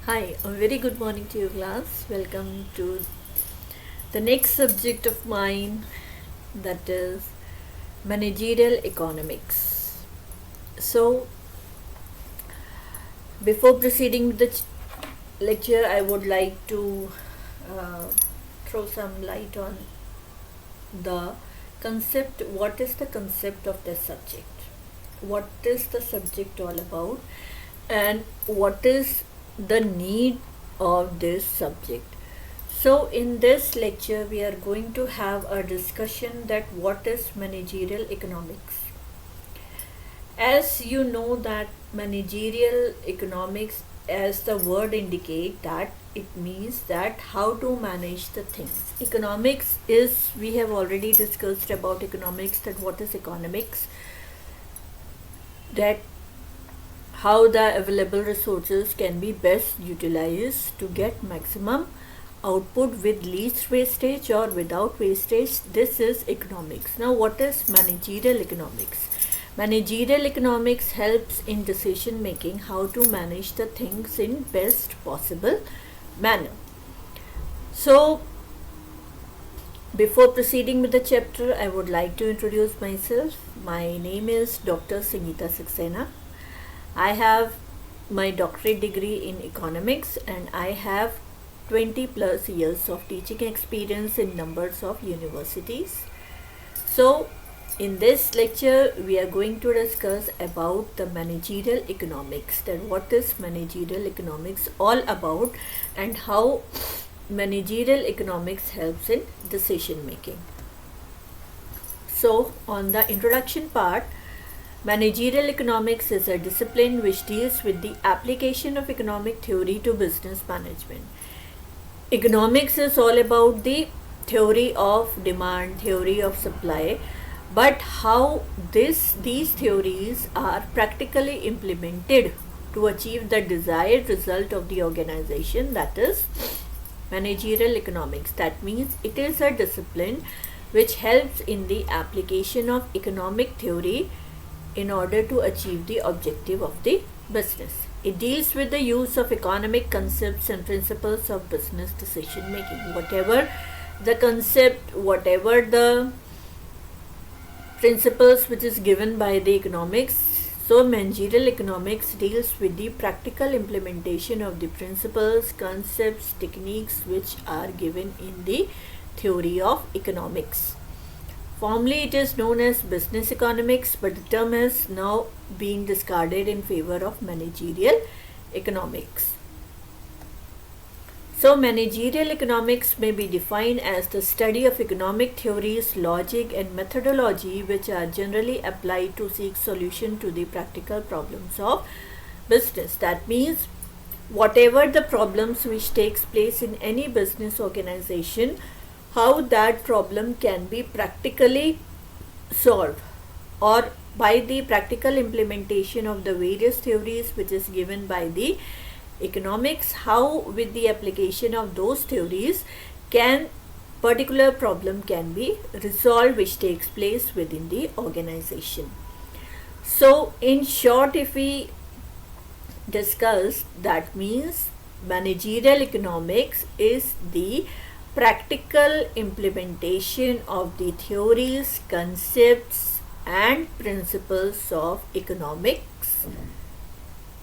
Hi, a very good morning to you, class. Welcome to the next subject of mine, that is managerial economics. So, before proceeding with the lecture, I would like to uh, throw some light on the concept. What is the concept of this subject? What is the subject all about? And what is the need of this subject? So in this lecture we are going to have a discussion that what is managerial economics. As you know that managerial economics, as the word indicate, that it means that how to manage the things. Economics is, we have already discussed about economics, that what is economics, that how the available resources can be best utilized to get maximum output with least wastage or without wastage. This is economics. Now what is managerial economics? Managerial economics helps in decision making, how to manage the things in best possible manner. So before proceeding with the chapter, I would like to introduce myself. My name is Dr. Sangeeta Saxena. I have my doctorate degree in economics and I have 20 plus years of teaching experience in numbers of universities. So in this lecture we are going to discuss about the managerial economics, that what is managerial economics all about and how managerial economics helps in decision making. So on the introduction part, managerial economics is a discipline which deals with the application of economic theory to business management. Economics is all about the theory of demand, theory of supply, but how these theories are practically implemented to achieve the desired result of the organization, that is managerial economics. That means it is a discipline which helps in the application of economic theory in order to achieve the objective of the business. It deals with the use of economic concepts and principles of business decision making. Whatever the concept, whatever the principles which is given by the economics, so managerial economics deals with the practical implementation of the principles, concepts, techniques which are given in the theory of economics. Formerly it is known as business economics, but the term has now been discarded in favor of managerial economics. So managerial economics may be defined as the study of economic theories, logic and methodology which are generally applied to seek solution to the practical problems of business. That means whatever the problems which takes place in any business organization, how that problem can be practically solved, or by the practical implementation of the various theories which is given by the economics, how with the application of those theories can particular problem can be resolved which takes place within the organization. So in short, if we discuss, that means managerial economics is the practical implementation of the theories, concepts and principles of economics.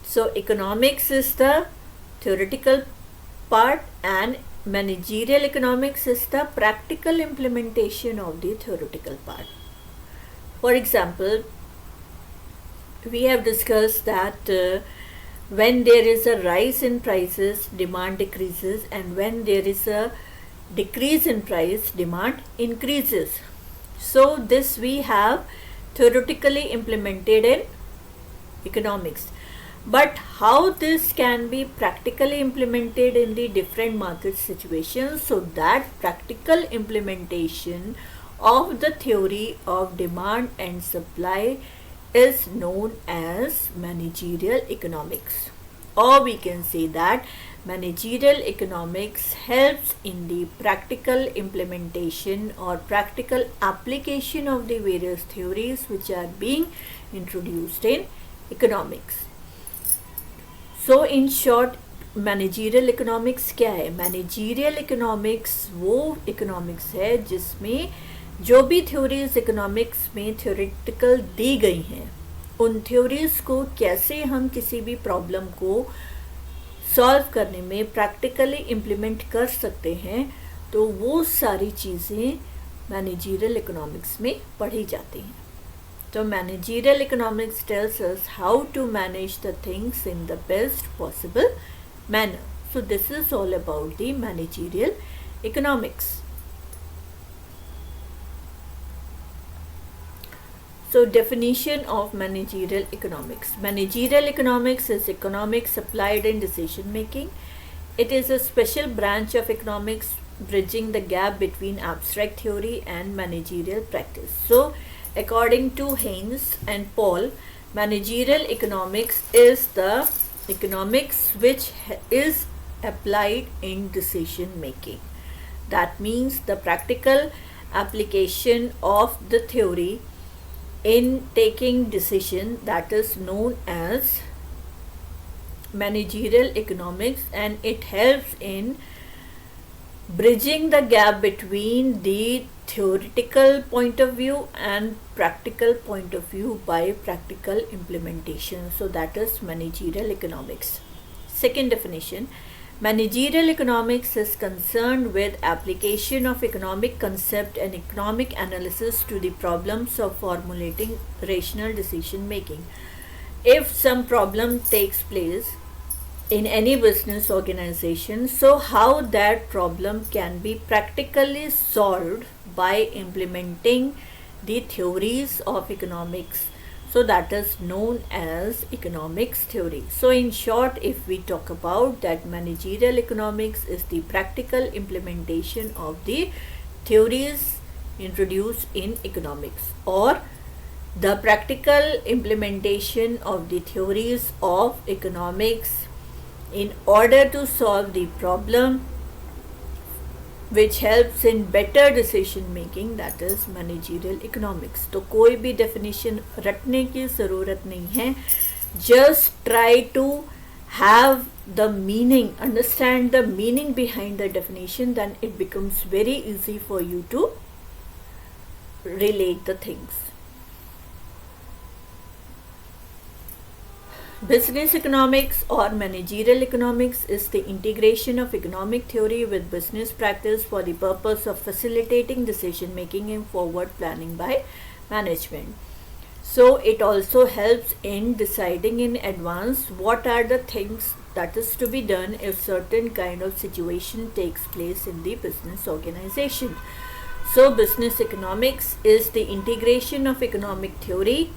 So economics is the theoretical part and managerial economics is the practical implementation of the theoretical part. For example, we have discussed that when there is a rise in prices, demand decreases, and when there is a decrease in price, demand increases. So this we have theoretically implemented in economics. But how this can be practically implemented in the different market situations, so that practical implementation of the theory of demand and supply is known as managerial economics. Or we can say that managerial economics helps in the practical implementation or practical application of the various theories which are being introduced in economics. So in short, managerial economics क्या है? Managerial economics वो economics है जिसमें जो भी theories economics में theoretical दी गई हैं, उन थ्योरीज को कैसे हम किसी भी प्रॉब्लम को सॉल्व करने में प्रैक्टिकली इम्प्लीमेंट कर सकते हैं, तो वो सारी चीज़ें मैनेजीरियल इकोनॉमिक्स में पढ़ी जाती हैं. तो managerial economics tells us how to manage the things in the best possible manner. So this is all about the managerial economics. So definition of managerial economics. Managerial economics is economics applied in decision making. It is a special branch of economics bridging the gap between abstract theory and managerial practice. So according to Haynes and Paul, managerial economics is the economics which is applied in decision making. That means the practical application of the theory in taking decision, that is known as managerial economics, and it helps in bridging the gap between the theoretical point of view and practical point of view by practical implementation. So that is managerial economics. Second definition, managerial economics is concerned with application of economic concept and economic analysis to the problems of formulating rational decision making. If some problem takes place in any business organization, so how that problem can be practically solved by implementing the theories of economics. So that is known as economics theory. So in short, if we talk about that, managerial economics is the practical implementation of the theories introduced in economics, or the practical implementation of the theories of economics in order to solve the problem which helps in better decision making, that is managerial economics. तो कोई भी definition रटने की ज़रूरत नहीं है. Just try to have the meaning, understand the meaning behind the definition, then it becomes very easy for you to relate the things. Business economics or managerial economics is the integration of economic theory with business practice for the purpose of facilitating decision making and forward planning by management. So it also helps in deciding in advance what are the things that is to be done if certain kind of situation takes place in the business organization. So business economics is the integration of economic theory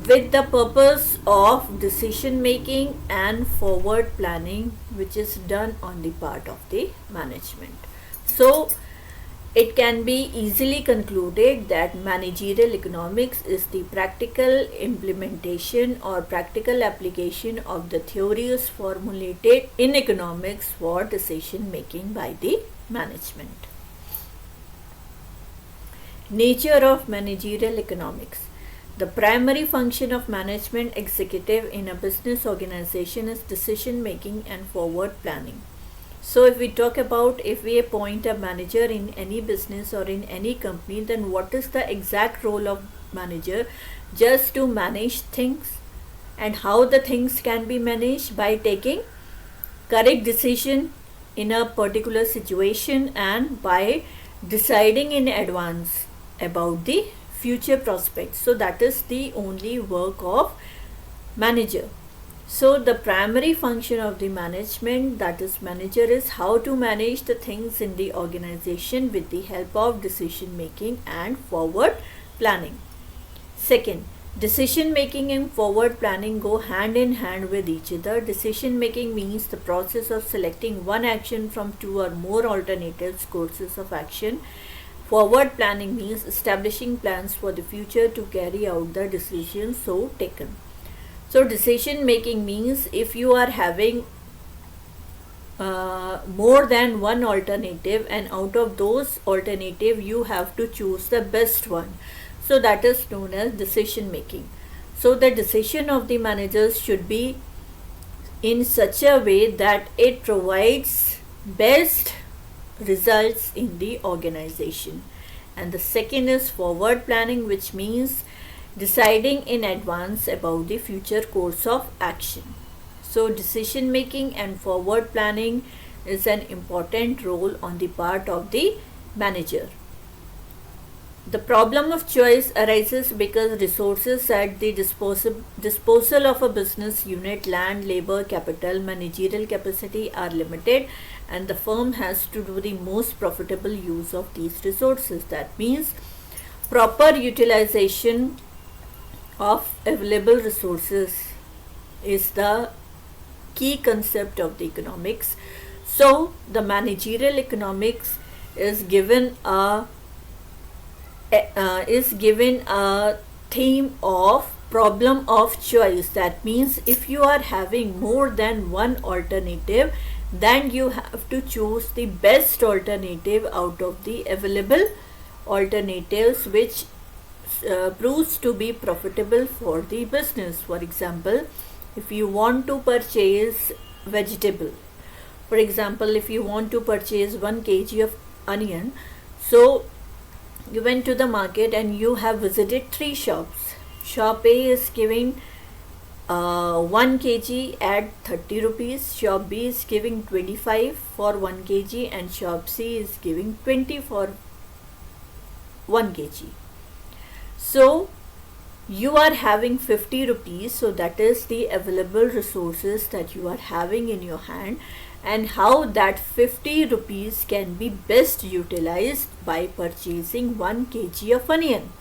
with the purpose of decision making and forward planning, which is done on the part of the management. So it can be easily concluded that managerial economics is the practical implementation or practical application of the theories formulated in economics for decision making by the management. Nature of managerial economics. The primary function of management executive in a business organization is decision making and forward planning. So if we talk about, if we appoint a manager in any business or in any company, then what is the exact role of manager? Just to manage things, and how the things can be managed by taking correct decision in a particular situation and by deciding in advance about the future prospects. So that is the only work of manager. So the primary function of the management, that is manager, is how to manage the things in the organization with the help of decision making and forward planning. Second, decision making and forward planning go hand in hand with each other. Decision making means the process of selecting one action from two or more alternatives courses of action. Forward planning means establishing plans for the future to carry out the decisions so taken. So decision making means if you are having more than one alternative, and out of those alternative you have to choose the best one. So that is known as decision making. So the decision of the managers should be in such a way that it provides best results in the organization. And the second is forward planning, which means deciding in advance about the future course of action. So decision making and forward planning is an important role on the part of the manager. The problem of choice arises because resources at the disposal of a business unit, land, labor, capital, managerial capacity, are limited, and the firm has to do the most profitable use of these resources. That means proper utilization of available resources is the key concept of the economics. So the managerial economics is given a theme of problem of choice. That means if you are having more than one alternative, then you have to choose the best alternative out of the available alternatives, which proves to be profitable for the business. For example, if you want to purchase vegetable, for example, if you want to purchase 1 kg of onion, so you went to the market and you have visited 3 shops. Shop A is giving 1 kg at 30 rupees, shop B is giving 25 for 1 kg, and shop C is giving 20 for 1 kg. So you are having 50 rupees, so that is the available resources that you are having in your hand, and how that 50 rupees can be best utilized by purchasing 1 kg of onion.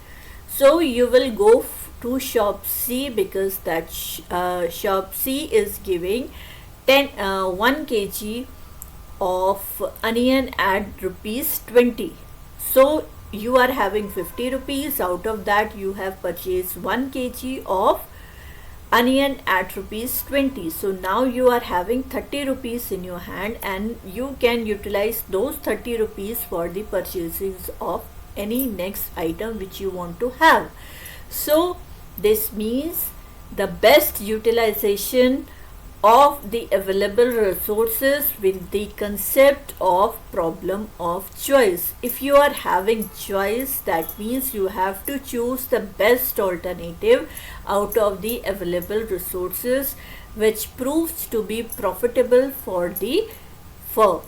So you will go to shop C because that shop C is giving 1 kg of onion at rupees 20. So you are having 50 rupees, out of that you have purchased 1 kg of onion at rupees 20. So now you are having 30 rupees in your hand, and you can utilize those 30 rupees for the purchases of any next item which you want to have. So this means the best utilization of the available resources with the concept of problem of choice. If you are having choice, that means you have to choose the best alternative out of the available resources, which proves to be profitable for the firm.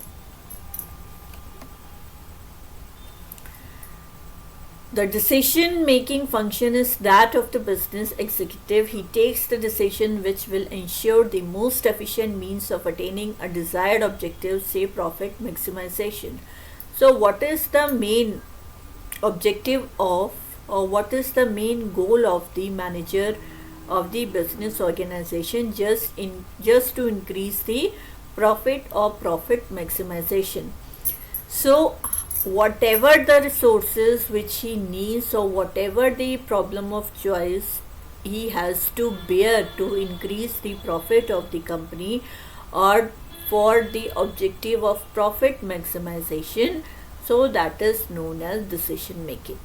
The decision making function is that of the business executive. He takes the decision which will ensure the most efficient means of attaining a desired objective, say profit maximization. So what is the main objective of, or what is the main goal of the manager of the business organization? Just to increase the profit or profit maximization. So whatever the resources which he needs, or whatever the problem of choice he has to bear to increase the profit of the company, or for the objective of profit maximization, so that is known as decision making.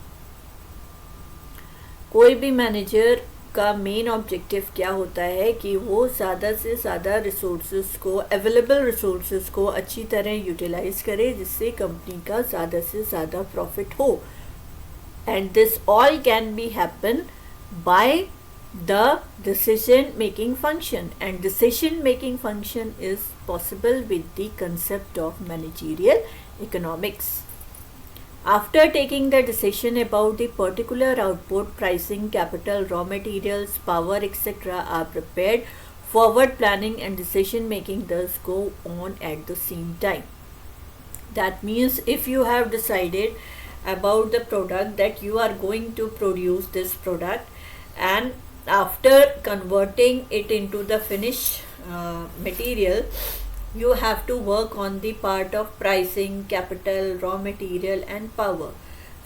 कोई भी manager का main objective क्या होता है कि वो ज़्यादा से ज़्यादा रिसोर्सेज को, अवेलेबल रिसोर्सेज को अच्छी तरह यूटिलाइज करे, जिससे कंपनी का ज़्यादा से ज़्यादा प्रॉफिट हो. And this all can be happen by the decision making function, and decision making function is possible with the concept of managerial economics. After taking the decision about the particular output, pricing, capital, raw materials, power, etc. are prepared, forward planning and decision making thus go on at the same time. That means if you have decided about the product that you are going to produce this product, and after converting it into the finished material, you have to work on the part of pricing, capital, raw material and power.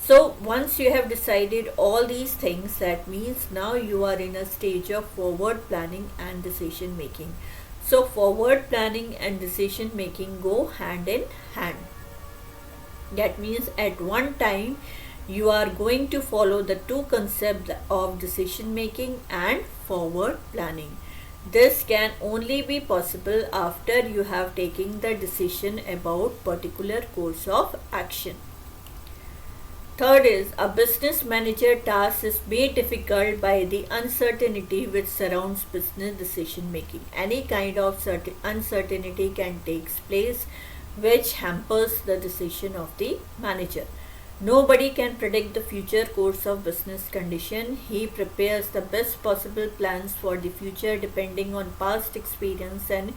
So once you have decided all these things, that means now you are in a stage of forward planning and decision making. So forward planning and decision making go hand in hand. That means at one time you are going to follow the two concepts of decision making and forward planning. This can only be possible after you have taken the decision about particular course of action. Third is, a business manager task is made difficult by the uncertainty which surrounds business decision making. Any kind of uncertainty can take place which hampers the decision of the manager. Nobody can predict the future course of business condition. He prepares the best possible plans for the future depending on past experience and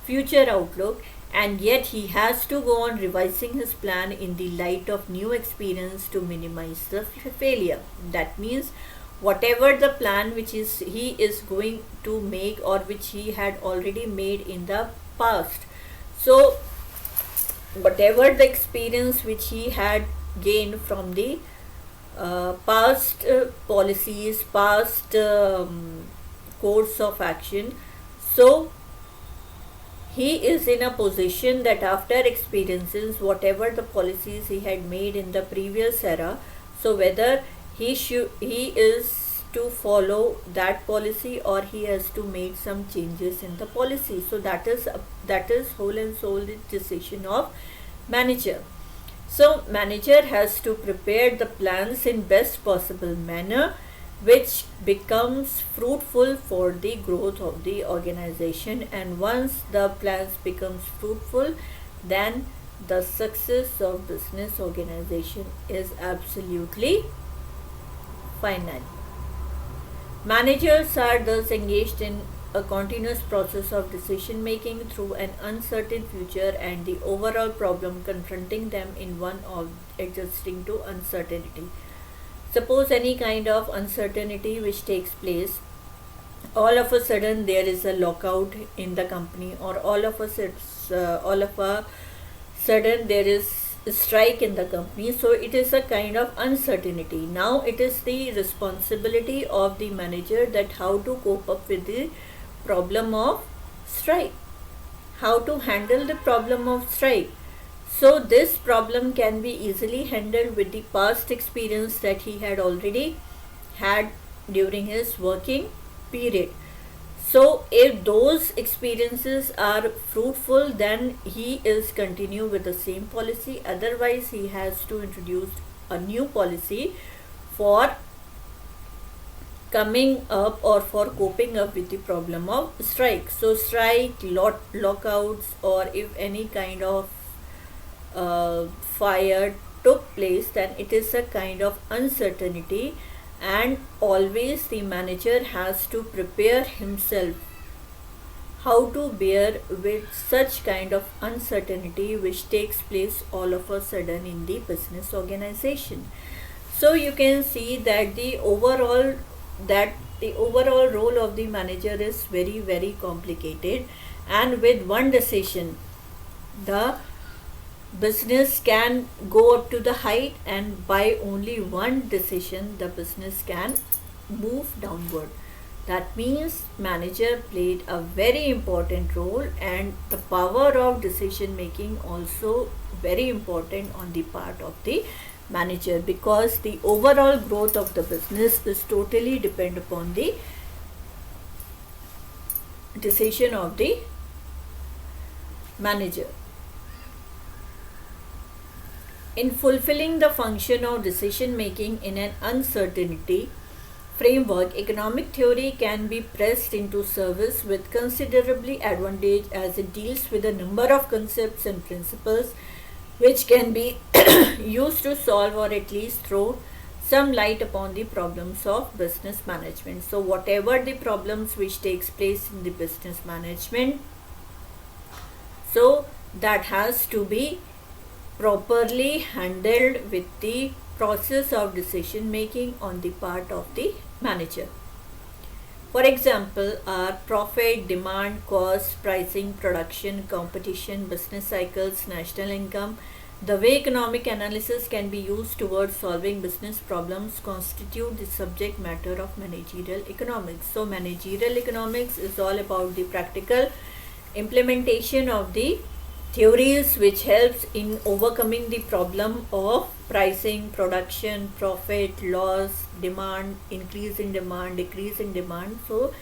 future outlook, and yet he has to go on revising his plan in the light of new experience to minimize the failure. That means whatever the plan which he is going to make or which he had already made in the past, so whatever the experience which he had gained from the past policies, past course of action, so he is in a position that after experiences whatever the policies he had made in the previous era, so whether he is to follow that policy or he has to make some changes in the policy. So that is whole and sole the decision of manager. So manager has to prepare the plans in best possible manner which becomes fruitful for the growth of the organization, and once the plans becomes fruitful, then the success of business organization is absolutely final. Managers are thus engaged in a continuous process of decision making through an uncertain future and the overall problem confronting them in one of adjusting to uncertainty. Suppose any kind of uncertainty which takes place, all of a sudden there is a lockout in the company, or all of a sudden there is a strike in the company. So it is a kind of uncertainty. Now it is the responsibility of the manager that how to cope up with the problem of strike, how to handle the problem of strike. So this problem can be easily handled with the past experience that he had already had during his working period. So if those experiences are fruitful, then he is continue with the same policy. Otherwise he has to introduce a new policy for coming up or for coping up with the problem of strike. So strike, lockouts, or if any kind of fire took place, then it is a kind of uncertainty, and always the manager has to prepare himself how to bear with such kind of uncertainty which takes place all of a sudden in the business organization. So you can see that the overall role of the manager is very, very complicated, and with one decision the business can go up to the height, and by only one decision the business can move downward. That means manager played a very important role, and the power of decision making also very important on the part of the manager, because the overall growth of the business is totally depend upon the decision of the manager. In fulfilling the function of decision making in an uncertainty framework, economic theory can be pressed into service with considerably advantage, as it deals with a number of concepts and principles which can be used to solve or at least throw some light upon the problems of business management. So whatever the problems which takes place in the business management, so that has to be properly handled with the process of decision making on the part of the manager. For example, are profit, demand, cost, pricing, production, competition, business cycles, national income. The way economic analysis can be used towards solving business problems constitute the subject matter of managerial economics. So managerial economics is all about the practical implementation of the theories which helps in overcoming the problem of pricing, production, profit, loss, demand, increase in demand, decrease in demand. So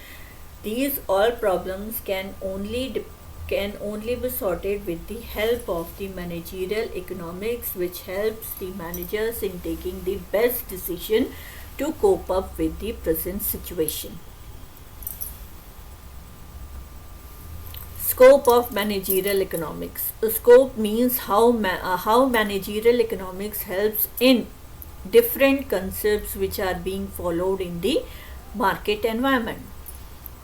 These all problems can only be sorted with the help of the managerial economics, which helps the managers in taking the best decision to cope up with the present situation. Scope of managerial economics. Scope means how managerial economics helps in different concepts which are being followed in the market environment.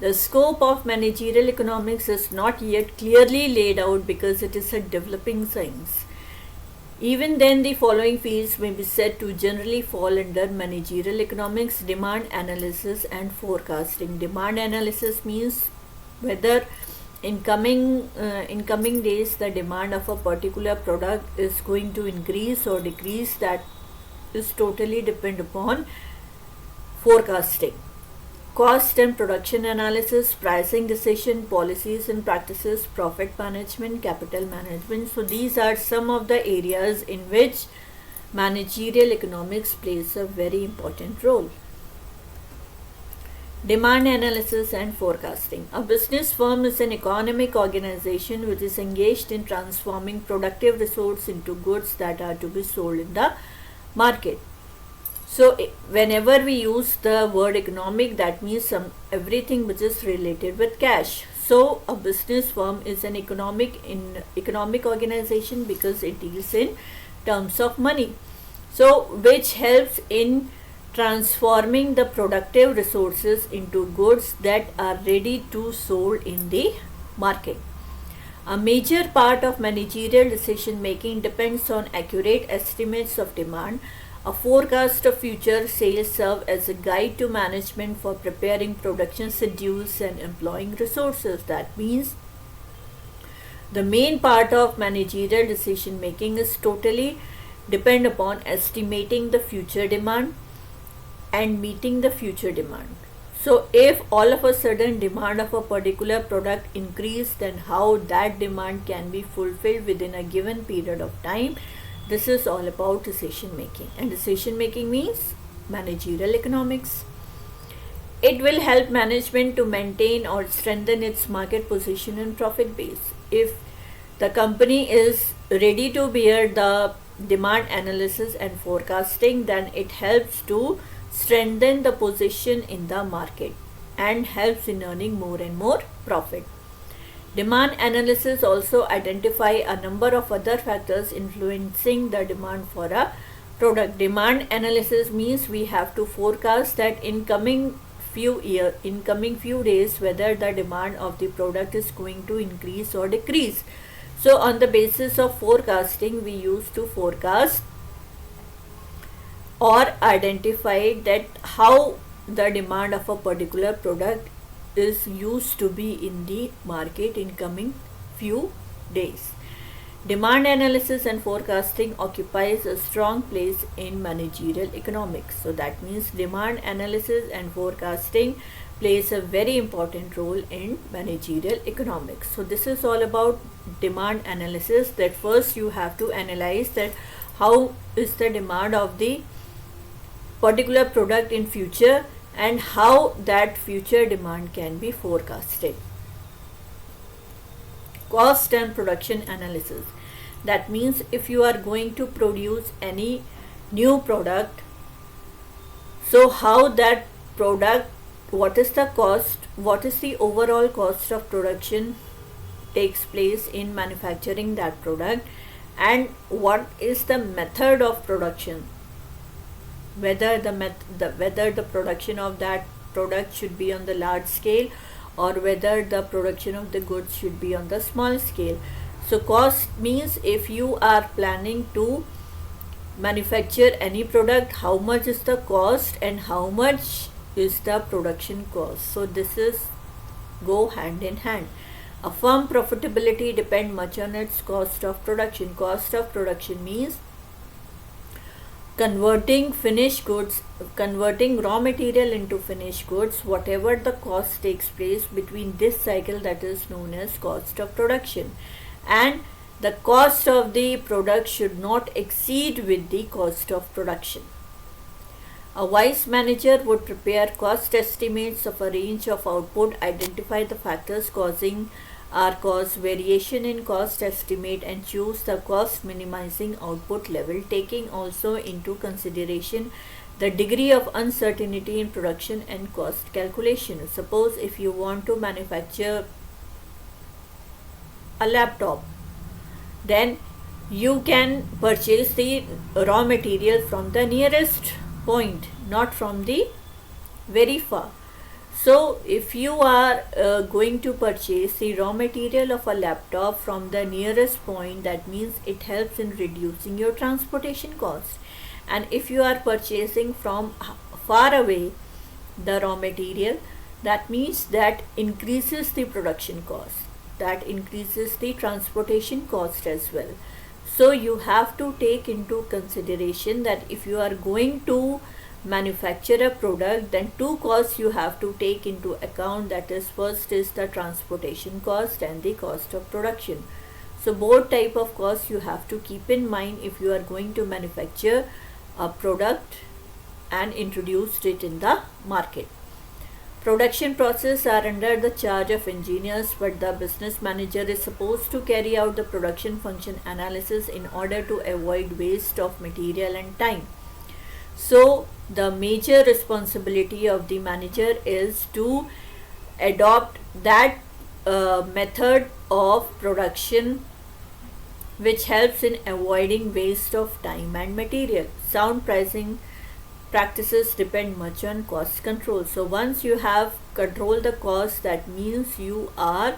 The scope of managerial economics is not yet clearly laid out because it is a developing science. Even then, the following fields may be said to generally fall under managerial economics: demand analysis and forecasting. Demand analysis means whether in coming days the demand of a particular product is going to increase or decrease. That is totally depend upon forecasting. Cost and production analysis, pricing decision, policies and practices, profit management, capital management. So these are some of the areas in which managerial economics plays a very important role. Demand analysis and forecasting. A business firm is an economic organization which is engaged in transforming productive resources into goods that are to be sold in the market. So whenever we use the word economic, that means everything which is related with cash. So a business firm is an economic organization because it deals in terms of money. So which helps in transforming the productive resources into goods that are ready to sold in the market. A major part of managerial decision making depends on accurate estimates of demand. A forecast of future sales serve as a guide to management for preparing production schedules and employing resources. That means the main part of managerial decision making is totally depend upon estimating the future demand and meeting the future demand. So if all of a sudden demand of a particular product increase, then how that demand can be fulfilled within a given period of time. This is all about decision making, and decision making means managerial economics. It will help management to maintain or strengthen its market position and profit base. If the company is ready to bear the demand analysis and forecasting, then it helps to strengthen the position in the market and helps in earning more and more profit. Demand analysis also identify a number of other factors influencing the demand for a product. Demand analysis means we have to forecast that in coming few days whether the demand of the product is going to increase or decrease. So on the basis of forecasting, we used to forecast or identify that how the demand of a particular product is used to be in the market in coming few days. Demand analysis and forecasting occupies a strong place in managerial economics. So that means demand analysis and forecasting plays a very important role in managerial economics. So this is all about demand analysis, that first you have to analyze that how is the demand of the particular product in future and how that future demand can be forecasted. Cost and production analysis. That means if you are going to produce any new product, so how that product, what is the cost, what is the overall cost of production takes place in manufacturing that product, and what is the method of production, whether the production of that product should be on the large scale or whether the production of the goods should be on the small scale. So cost means if you are planning to manufacture any product, how much is the cost and how much is the production cost. So this is go hand in hand. A firm profitability depends much on its cost of production. Cost of production means converting raw material into finished goods. Whatever the cost takes place between this cycle, that is known as cost of production, and the cost of the product should not exceed with the cost of production. A wise manager would prepare cost estimates of a range of output, identify the factors causing or cause variation in cost estimate, and choose the cost minimizing output level, taking also into consideration the degree of uncertainty in production and cost calculation. Suppose if you want to manufacture a laptop, then you can purchase the raw material from the nearest point, not from the very far. So if you are going to purchase the raw material of a laptop from the nearest point, that means it helps in reducing your transportation cost. And if you are purchasing from far away the raw material, that means that increases the production cost, that increases the transportation cost as well. So you have to take into consideration that if you are going to manufacture a product, then two costs you have to take into account, that is, first is the transportation cost and the cost of production. So both type of costs you have to keep in mind if you are going to manufacture a product and introduce it in the market. Production process are under the charge of engineers, but the business manager is supposed to carry out the production function analysis in order to avoid waste of material and time. So the major responsibility of the manager is to adopt that method of production which helps in avoiding waste of time and material. Sound pricing practices depend much on cost control. So once you have controlled the cost, that means you are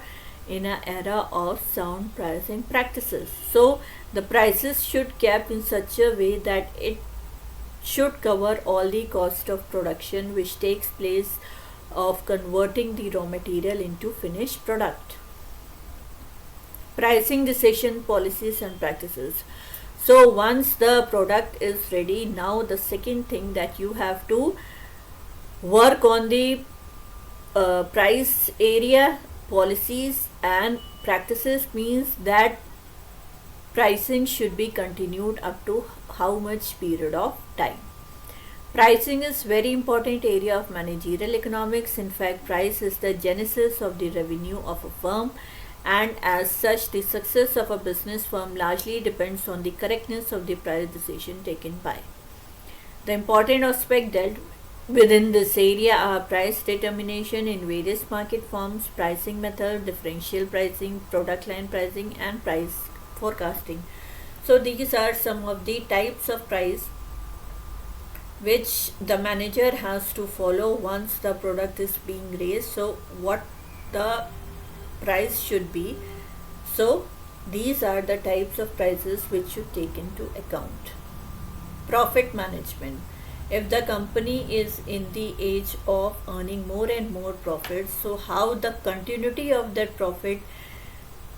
in an era of sound pricing practices. So the prices should kept in such a way that it should cover all the cost of production which takes place of converting the raw material into finished product. Pricing decision policies and practices. So once the product is ready, now the second thing that you have to work on the price area policies and practices, means that pricing should be continued up to how much period of time. Pricing is very important area of managerial economics. In fact, price is the genesis of the revenue of a firm, and as such the success of a business firm largely depends on the correctness of the price decision taken by. The important aspect dealt within this area are price determination in various market forms, pricing method, differential pricing, product line pricing, and price forecasting. So these are some of the types of price which the manager has to follow once the product is being raised. So what the price should be. So these are the types of prices which should take into account. Profit management. If the company is in the age of earning more and more profits, so how the continuity of that profit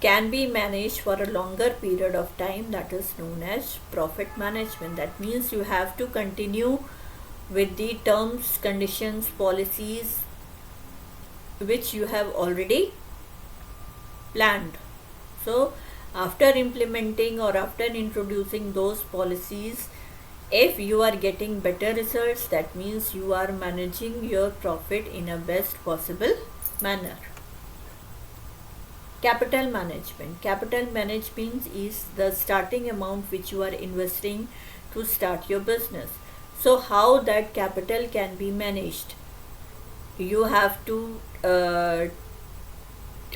can be managed for a longer period of time, that is known as profit management. That means you have to continue with the terms, conditions, policies which you have already planned. So after implementing or after introducing those policies, if you are getting better results, that means you are managing your profit in a best possible manner. Capital management. Capital management is the starting amount which you are investing to start your business. So how that capital can be managed? You have to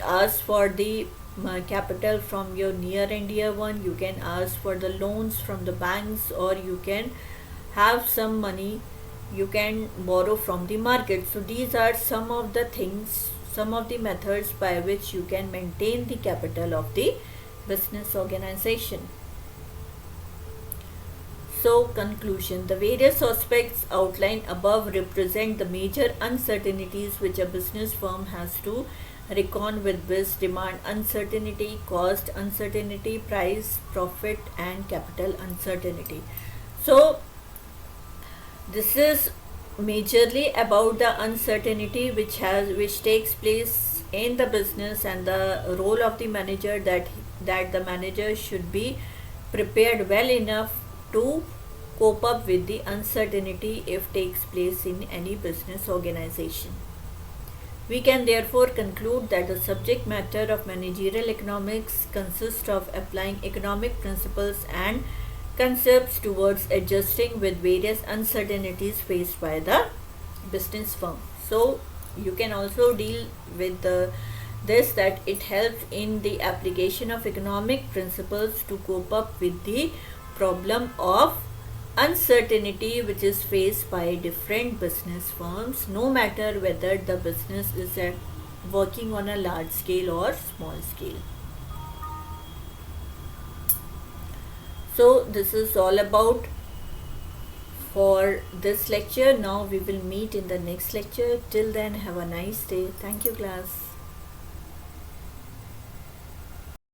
ask for the capital from your near and dear one. You can ask for the loans from the banks, or you can have some money you can borrow from the market. So these are some of the things, some of the methods by which you can maintain the capital of the business organization. So conclusion. The various aspects outlined above represent the major uncertainties which a business firm has to reckon with: with demand uncertainty, cost uncertainty, price, profit, and capital uncertainty. So this is majorly about the uncertainty which takes place in the business, and the role of the manager, that the manager should be prepared well enough to cope up with the uncertainty if takes place in any business organization. We can therefore conclude that the subject matter of managerial economics consists of applying economic principles and concepts towards adjusting with various uncertainties faced by the business firm. So you can also deal with this, that it helps in the application of economic principles to cope up with the problem of uncertainty which is faced by different business firms, no matter whether the business is working on a large scale or small scale. So this is all about for this lecture. Now we will meet in the next lecture. Till then, have a nice day. Thank you, class.